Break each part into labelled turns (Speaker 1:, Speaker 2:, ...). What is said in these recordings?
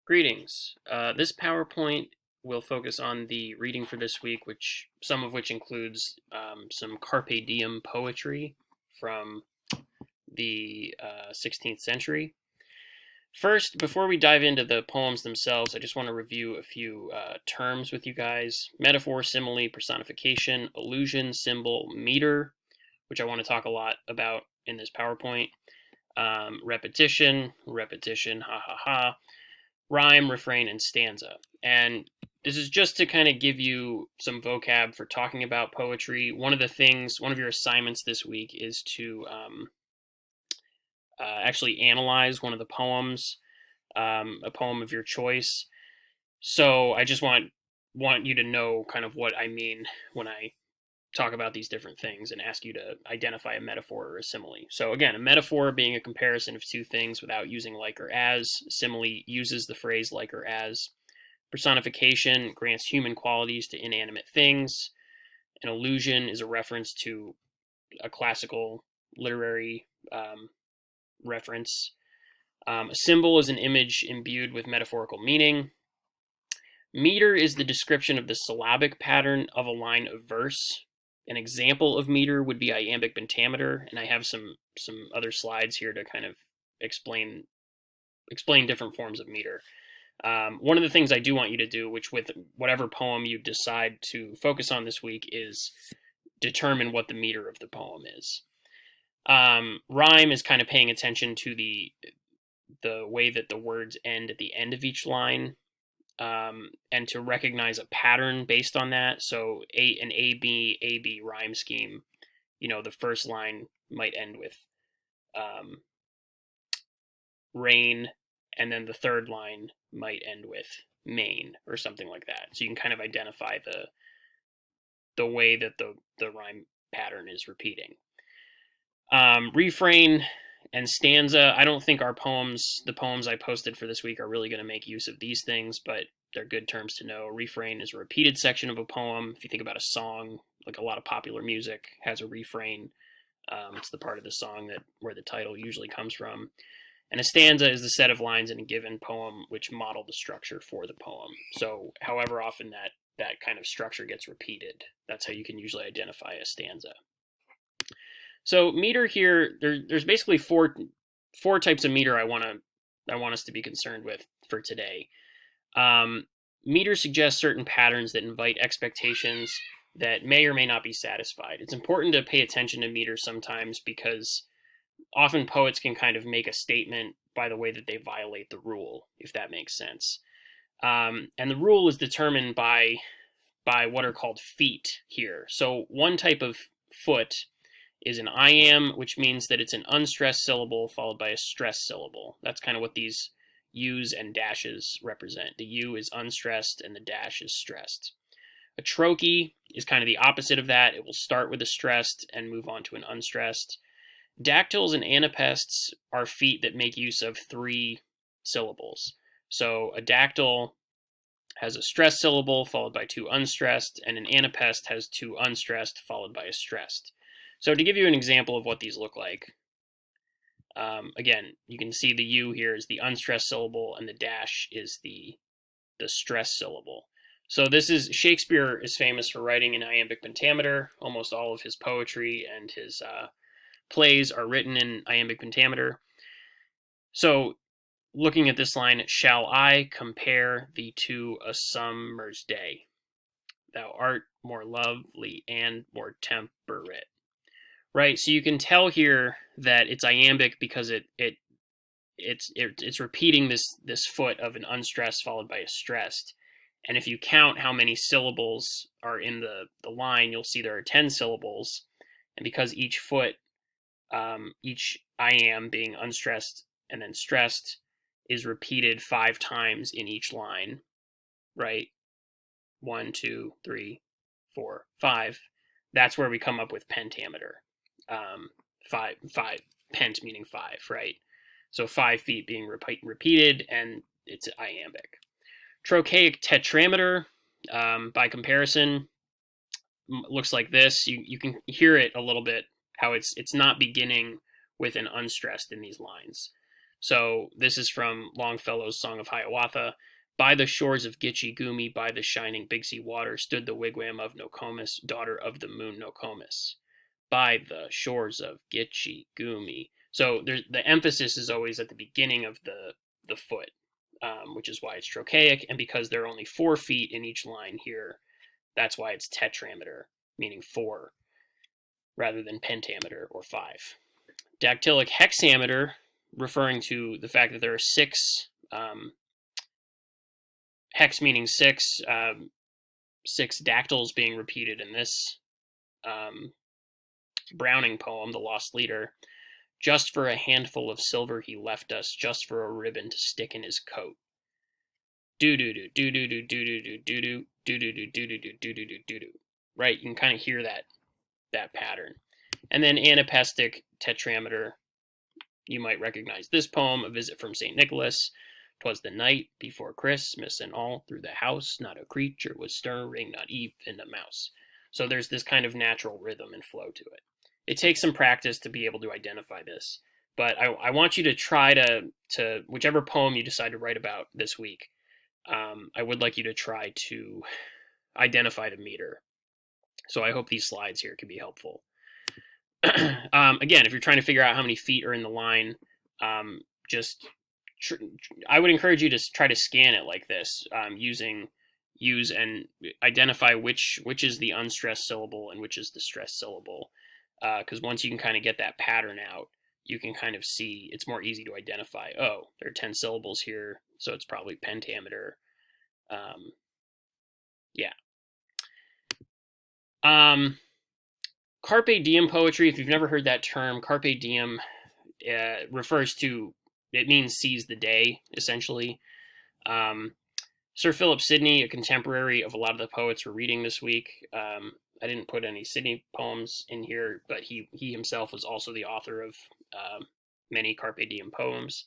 Speaker 1: Greetings. This PowerPoint will focus on the reading for this week, some of which includes some Carpe Diem poetry from the 16th century. First, before we dive into the poems themselves, I just want to review a few terms with you guys. Metaphor, simile, personification, allusion, symbol, meter, which I want to talk a lot about in this PowerPoint. Repetition, ha ha ha. Rhyme, refrain, and stanza. And this is just to kind of give you some vocab for talking about poetry. One of your assignments this week is to actually analyze one of the poems, a poem of your choice. So I just want you to know kind of what I mean when I talk about these different things and ask you to identify a metaphor or a simile. So again, a metaphor being a comparison of two things without using like or as. Simile uses the phrase like or as. Personification grants human qualities to inanimate things. An allusion is a reference to a classical literary reference. A symbol is an image imbued with metaphorical meaning. Meter is the description of the syllabic pattern of a line of verse. An example of meter would be iambic pentameter, and I have some other slides here to kind of explain different forms of meter. One of the things I do want you to do, which with whatever poem you decide to focus on this week, is determine what the meter of the poem is. Rhyme is kind of paying attention to the way that the words end at the end of each line. And to recognize a pattern based on that. So an A-B rhyme scheme, the first line might end with rain, and then the third line might end with main or something like that. So you can kind of identify the way that the rhyme pattern is repeating. Refrain and stanza. I don't think the poems I posted for this week are really going to make use of these things, but they're good terms to know. Refrain is a repeated section of a poem. If you think about a song, like a lot of popular music has a refrain. It's the part of the song where the title usually comes from. And a stanza is the set of lines in a given poem which model the structure for the poem. So however often that kind of structure gets repeated, that's how you can usually identify a stanza. So meter here, there's basically four types of meter I want us to be concerned with for today. Meter suggests certain patterns that invite expectations that may or may not be satisfied. It's important to pay attention to meter sometimes because often poets can kind of make a statement by the way that they violate the rule, if that makes sense. And the rule is determined by what are called feet here. So one type of foot is an iamb, which means that it's an unstressed syllable followed by a stressed syllable. That's kind of what these U's and dashes represent. The U is unstressed and the dash is stressed. A trochee is kind of the opposite of that. It will start with a stressed and move on to an unstressed. Dactyls and anapests are feet that make use of 3 syllables. So a dactyl has a stressed syllable followed by 2 unstressed, and an anapest has 2 unstressed followed by a stressed. So to give you an example of what these look like, again, you can see the U here is the unstressed syllable and the dash is the stressed syllable. So Shakespeare is famous for writing in iambic pentameter. Almost all of his poetry and his plays are written in iambic pentameter. So looking at this line, shall I compare thee to a summer's day? Thou art more lovely and more temperate. Right, so you can tell here that it's iambic because it's repeating this foot of an unstressed followed by a stressed. And if you count how many syllables are in the line, you'll see there are 10 syllables. And because each foot, each iamb being unstressed and then stressed, is repeated 5 times in each line, right? 1, 2, 3, 4, 5. That's where we come up with pentameter. 5 pent meaning 5, right? So 5 feet being repeated, and it's iambic. Trochaic tetrameter, by comparison, looks like this. You can hear it a little bit, how it's not beginning with an unstressed in these lines. So this is from Longfellow's Song of Hiawatha. By the shores of Gitche Gumee, by the shining Big Sea water, stood the wigwam of Nokomis, daughter of the moon Nokomis. By the shores of Gitche Gumee. So the emphasis is always at the beginning of the foot, which is why it's trochaic, and because there are only 4 feet in each line here, that's why it's tetrameter, meaning 4, rather than pentameter or 5. Dactylic hexameter, referring to the fact that there are 6, hex meaning 6, 6 dactyls being repeated in this Browning poem, The Lost Leader. Just for a handful of silver he left us, just for a ribbon to stick in his coat. Do do do do do do do do do do do do do do do do do do do do. Right, you can kind of hear that pattern. And then anapestic tetrameter. You might recognize this poem, A Visit from St. Nicholas. 'Twas the night before Christmas, and all through the house not a creature was stirring, not even a mouse. So there's this kind of natural rhythm and flow to it. It takes some practice to be able to identify this, but I want you to try to whichever poem you decide to write about this week, I would like you to try to identify the meter. So I hope these slides here can be helpful. Again, if you're trying to figure out how many feet are in the line, I would encourage you to try to scan it like this, use and identify which is the unstressed syllable and which is the stressed syllable. Because once you can kind of get that pattern out, you can kind of see, it's more easy to identify, oh, there are 10 syllables here, so it's probably pentameter. Yeah. Carpe diem poetry, if you've never heard that term, carpe diem refers to, it means seize the day, essentially. Sir Philip Sidney, a contemporary of a lot of the poets we're reading this week, I didn't put any Sidney poems in here, but he himself was also the author of many Carpe Diem poems.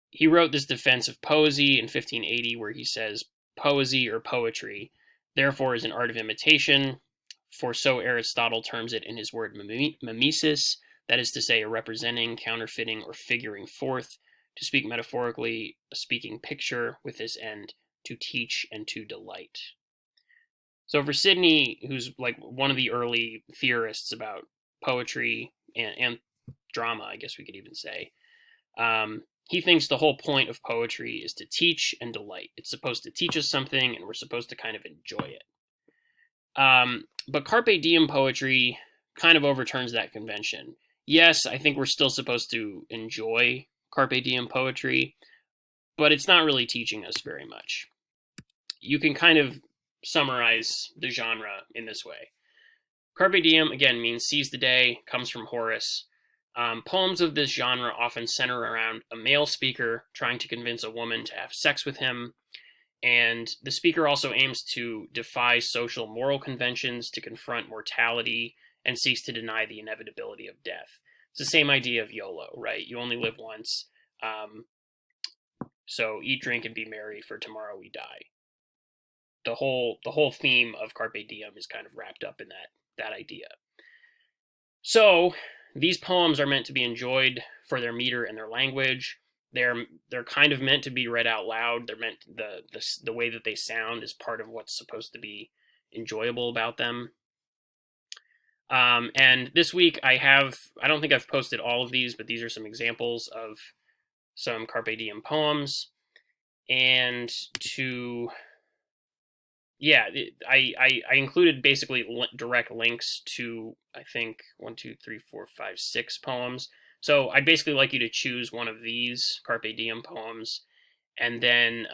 Speaker 1: He wrote this defense of poesy in 1580, where he says, "Poesy or poetry, therefore, is an art of imitation, for so Aristotle terms it in his word mimesis, that is to say, a representing, counterfeiting, or figuring forth, to speak metaphorically, a speaking picture with this end, to teach and to delight." So for Sidney, who's like one of the early theorists about poetry and drama, I guess we could even say, he thinks the whole point of poetry is to teach and delight. It's supposed to teach us something, and we're supposed to kind of enjoy it. But Carpe Diem poetry kind of overturns that convention. Yes, I think we're still supposed to enjoy Carpe Diem poetry, but it's not really teaching us very much. You can kind of summarize the genre in this way. Carpe diem, again, means seize the day, comes from Horace. Poems of this genre often center around a male speaker trying to convince a woman to have sex with him, and the speaker also aims to defy social moral conventions, to confront mortality, and seeks to deny the inevitability of death. It's the same idea of YOLO, right? You only live once, so eat, drink, and be merry, for tomorrow we die. The whole theme of Carpe Diem is kind of wrapped up in that idea. So these poems are meant to be enjoyed for their meter and their language. They're kind of meant to be read out loud. They're meant, the way that they sound is part of what's supposed to be enjoyable about them. And this week I don't think I've posted all of these, but these are some examples of some Carpe Diem poems. And I included basically direct links to, I think, 1, 2, 3, 4, 5, 6 poems. So I'd basically like you to choose one of these Carpe Diem poems, and then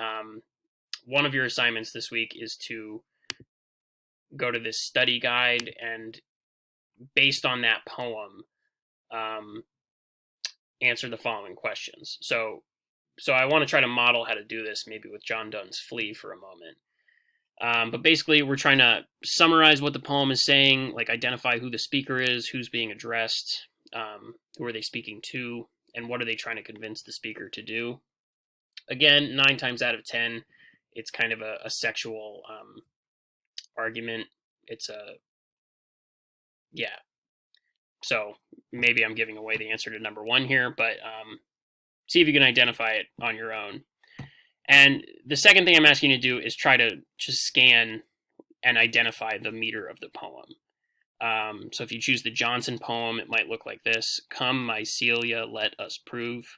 Speaker 1: one of your assignments this week is to go to this study guide, and based on that poem, answer the following questions. So I want to try to model how to do this, maybe with John Donne's Flea for a moment. But basically, we're trying to summarize what the poem is saying, like identify who the speaker is, who's being addressed, who are they speaking to, and what are they trying to convince the speaker to do. Again, 9 times out of 10, it's kind of a sexual argument. It's So maybe I'm giving away the answer to number one here, but see if you can identify it on your own. And the second thing I'm asking you to do is try to just scan and identify the meter of the poem. So if you choose the Johnson poem, it might look like this: "Come, my Celia, let us prove."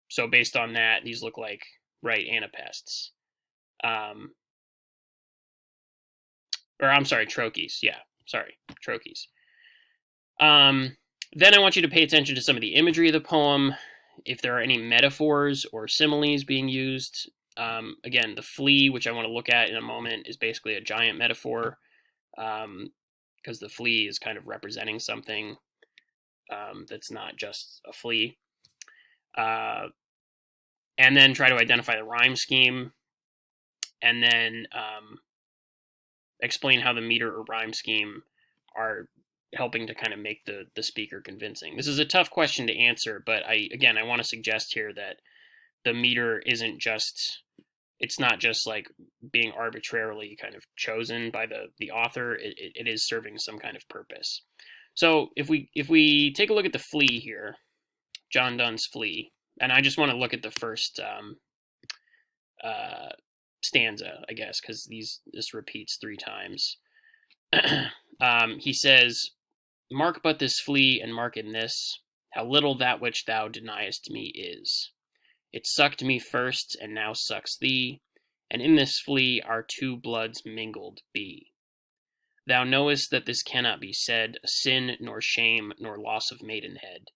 Speaker 1: So based on that, these look like right anapaests. Or I'm sorry, trochees. Yeah, sorry, trochees. Then I want you to pay attention to some of the imagery of the poem, if there are any metaphors or similes being used. Again, the flea, which I want to look at in a moment, is basically a giant metaphor, because the flea is kind of representing something that's not just a flea. And then try to identify the rhyme scheme, and then explain how the meter or rhyme scheme are helping to kind of make the speaker convincing. This is a tough question to answer, but I want to suggest here that the meter isn't just, it's not just like being arbitrarily kind of chosen by the author. It is serving some kind of purpose. So if we take a look at the flea here, John Donne's flea, and I just want to look at the first stanza, I guess, because this repeats 3 times. He says, "Mark but this flea, and mark in this, how little that which thou deniest me is. It sucked me first, and now sucks thee, and in this flea our 2 bloods mingled be. Thou knowest that this cannot be said, a sin, nor shame, nor loss of maidenhead.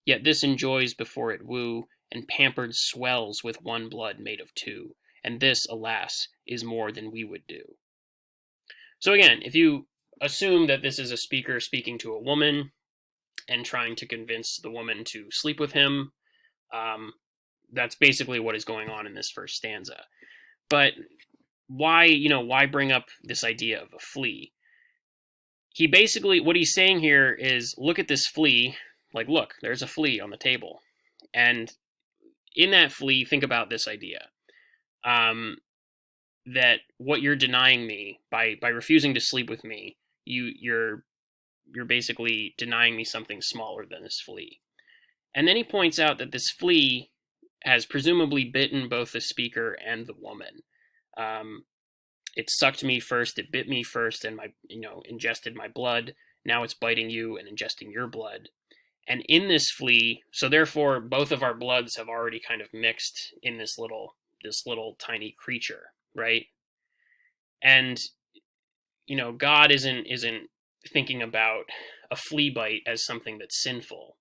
Speaker 1: Yet this enjoys before it woo, and pampered swells with 1 blood made of 2, and this, alas, is more than we would do." So again, if you assume that this is a speaker speaking to a woman and trying to convince the woman to sleep with him, that's basically what is going on in this first stanza. But why bring up this idea of a flea? He basically, what he's saying here is, look at this flea, like, look, there's a flea on the table. And in that flea, think about this idea. That what you're denying me by refusing to sleep with me, you're basically denying me something smaller than this flea. And then he points out that this flea has presumably bitten both the speaker and the woman. It sucked me first, it bit me first, and ingested my blood. Now it's biting you and ingesting your blood. And in this flea, so therefore both of our bloods have already kind of mixed in this little tiny creature, right? And God isn't thinking about a flea bite as something that's sinful.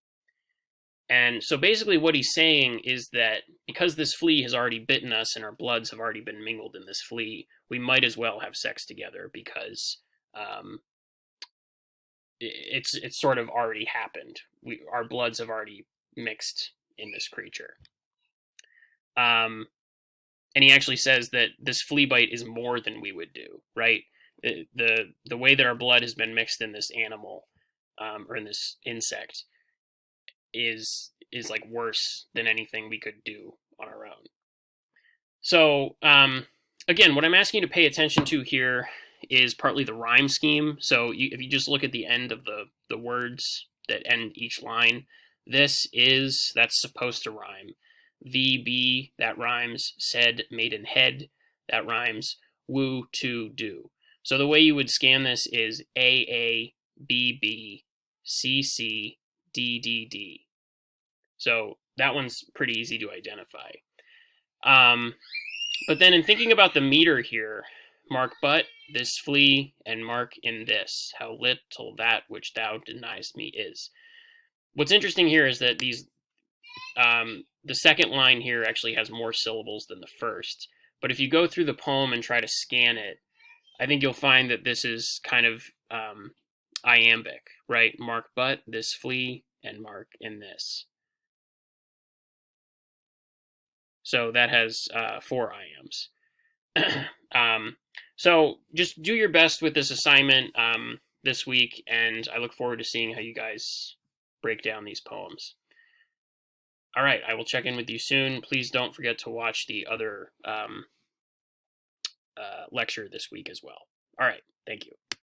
Speaker 1: And so basically what he's saying is that because this flea has already bitten us and our bloods have already been mingled in this flea, we might as well have sex together, because it's sort of already happened. Our bloods have already mixed in this creature. And he actually says that this flea bite is more than we would do, right? The way that our blood has been mixed in this animal, or in this insect, is like worse than anything we could do on our own. So again, what I'm asking you to pay attention to here is partly the rhyme scheme. So if you just look at the end of the words that end each line, this is, that's supposed to rhyme. The, be, that rhymes. Said, maidenhead, that rhymes. Woo, to, do. So the way you would scan this is A, B, B, C, C, D, D, D. So that one's pretty easy to identify. But then in thinking about the meter here, mark but this flea, and mark in this, how little that which thou deniest me is. What's interesting here is that the second line here actually has more syllables than the first. But if you go through the poem and try to scan it, I think you'll find that this is kind of iambic, right? Mark but this flea, and mark in this. So that has 4 iambs. So just do your best with this assignment this week, and I look forward to seeing how you guys break down these poems. All right, I will check in with you soon. Please don't forget to watch the other lecture this week as well. All right, thank you.